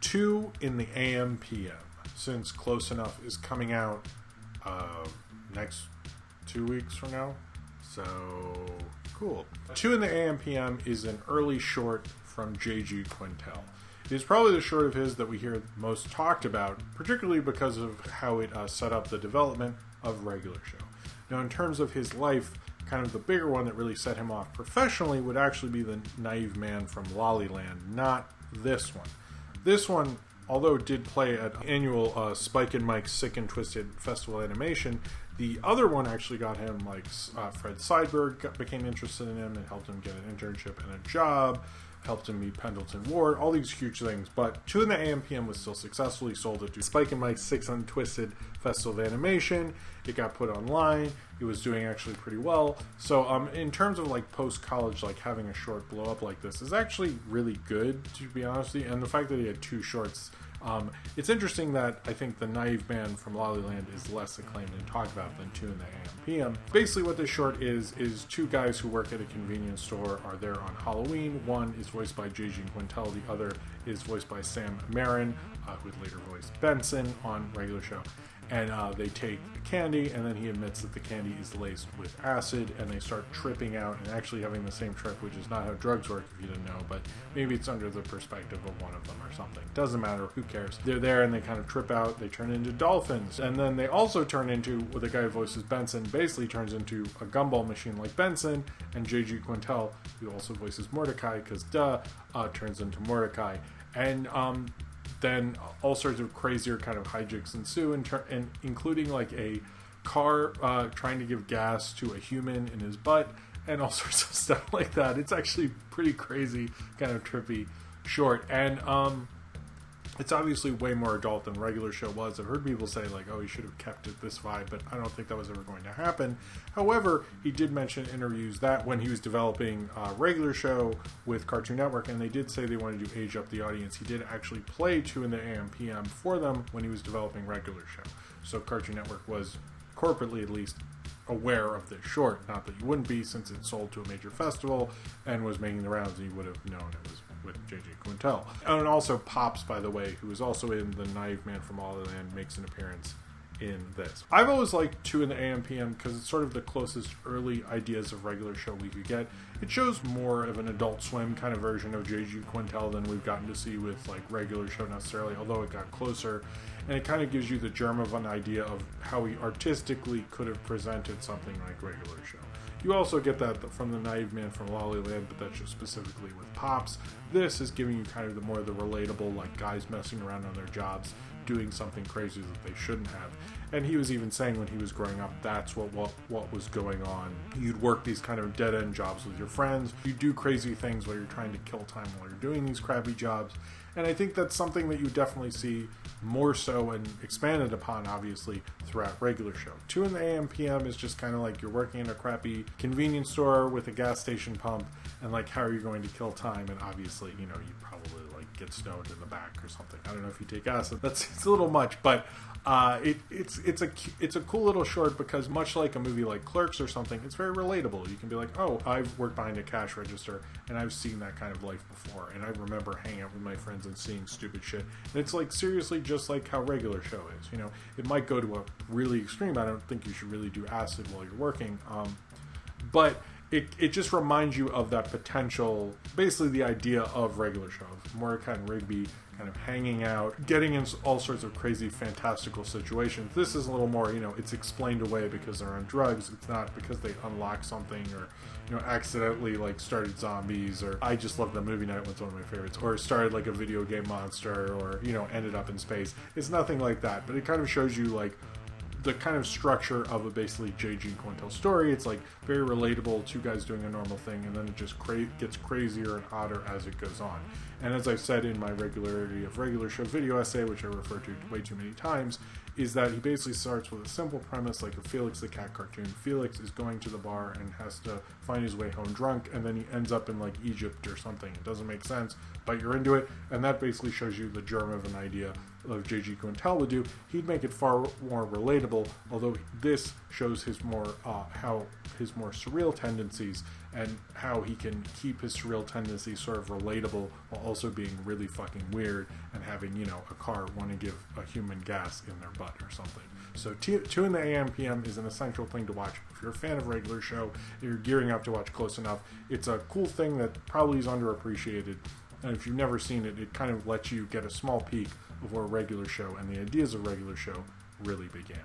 2 in the AM PM, since Close Enough is coming out next 2 weeks from now. So, cool. 2 in the AM PM is an early short from J.G. Quintel. It is probably the short of his that we hear most talked about, particularly because of how it set up the development of Regular Show. Now, in terms of his life, kind of the bigger one that really set him off professionally would actually be the Naive Man from Lollyland, not this one. This one, although it did play at annual Spike and Mike's Sick and Twisted Festival Animation, the other one actually got him, like, Fred Seidberg became interested in him and helped him get an internship and a job, helped him meet Pendleton Ward, all these huge things. But 2 in the AM PM was still successfully sold it to Spike and Mike's Sick and Twisted Festival of Animation. It got put online. It was doing actually pretty well. So in terms of like post-college, like having a short blow up like this is actually really good, to be honest with you. And the fact that he had 2 shorts, it's interesting that I think the Naive Man from Lollyland is less acclaimed and talked about than 2 in the AM PM. Basically what this short is 2 guys who work at a convenience store are there on Halloween. One is voiced by J.G. Quintel. The other is voiced by Sam Marin, who would later voice Benson on Regular Show. And they take the candy, and then he admits that the candy is laced with acid, and they start tripping out and actually having the same trip, which is not how drugs work if you didn't know, but maybe it's under the perspective of one of them or something. Doesn't matter, who cares. They're there and they kind of trip out, they turn into dolphins, and then they also turn into, well, the guy who voices Benson basically turns into a gumball machine like Benson, and J.G. Quintel, who also voices Mordecai, because turns into Mordecai. And then all sorts of crazier kind of hijinks ensue, and including like a car trying to give gas to a human in his butt, and all sorts of stuff like that. It's actually pretty crazy, kind of trippy short, and it's obviously way more adult than Regular Show was. I've heard people say like, oh, he should have kept it this vibe, but I don't think that was ever going to happen. However, he did mention in interviews that when he was developing Regular Show with Cartoon Network, and they did say they wanted to age up the audience, he did actually play 2 in the AM PM for them when he was developing Regular Show. So Cartoon Network was, corporately at least, aware of this short. Not that you wouldn't be, since it sold to a major festival and was making the rounds, and you would have known it was with J.J. Quintel. And also Pops, by the way, who is also in The Naive Man from Lollyland, makes an appearance in this. I've always liked 2 in the AM PM because it's sort of the closest early ideas of Regular Show we could get. It shows more of an Adult Swim kind of version of J.G. Quintel than we've gotten to see with like Regular Show necessarily, although it got closer. And it kind of gives you the germ of an idea of how he artistically could have presented something like Regular Show. You also get that from the Naive Man from Lollyland, but that's just specifically with Pops. This is giving you kind of the more the relatable, like guys messing around on their jobs, doing something crazy that they shouldn't have. And he was even saying when he was growing up, that's what was going on. You'd work these kind of dead-end jobs with your friends. You do crazy things while you're trying to kill time while you're doing these crappy jobs. And I think that's something that you definitely see more so and expanded upon, obviously, throughout Regular Show. 2 in the AM PM is just kind of like you're working in a crappy convenience store with a gas station pump, and like how are you going to kill time? And obviously, you know, you probably like get stoned in the back or something. I don't know if you take acid. It's a little much, but it's a cool little short because much like a movie like Clerks or something, it's very relatable. You can be like, oh, I've worked behind a cash register and I've seen that kind of life before, and I remember hanging out with my friends and seeing stupid shit. And it's like seriously just like how Regular Show is. You know, it might go to a really extreme. I don't think you should really do acid while you're working, but it just reminds you of that potential, basically the idea of Regular Show, of Mordecai and Rigby kind of hanging out, getting in all sorts of crazy, fantastical situations. This is a little more, you know, it's explained away because they're on drugs. It's not because they unlocked something or, you know, accidentally like started zombies, or I Just Love the Movie Night was one of my favorites, or started like a video game monster, or, you know, ended up in space. It's nothing like that, but it kind of shows you like the kind of structure of a basically J.G. Quintel story. It's like very relatable, 2 guys doing a normal thing, and then it just gets crazier and odder as it goes on. And as I've said in my Regularity of Regular Show video essay, which I refer to way too many times, is that he basically starts with a simple premise like a Felix the Cat cartoon. Felix is going to the bar and has to find his way home drunk, and then he ends up in like Egypt or something. It doesn't make sense, but you're into it, and that basically shows you the germ of an idea of J.G. Quintel would do. He'd make it far more relatable, although this shows his more how his more surreal tendencies and how he can keep his surreal tendencies sort of relatable while also being really fucking weird and having, a car want to give a human gas in their butt or something. So 2 in the AM PM is an essential thing to watch. If you're a fan of regular show, you're gearing up to watch Close Enough. It's a cool thing that probably is underappreciated. And if you've never seen it, it kind of lets you get a small peek of where regular show and the ideas of regular show really began.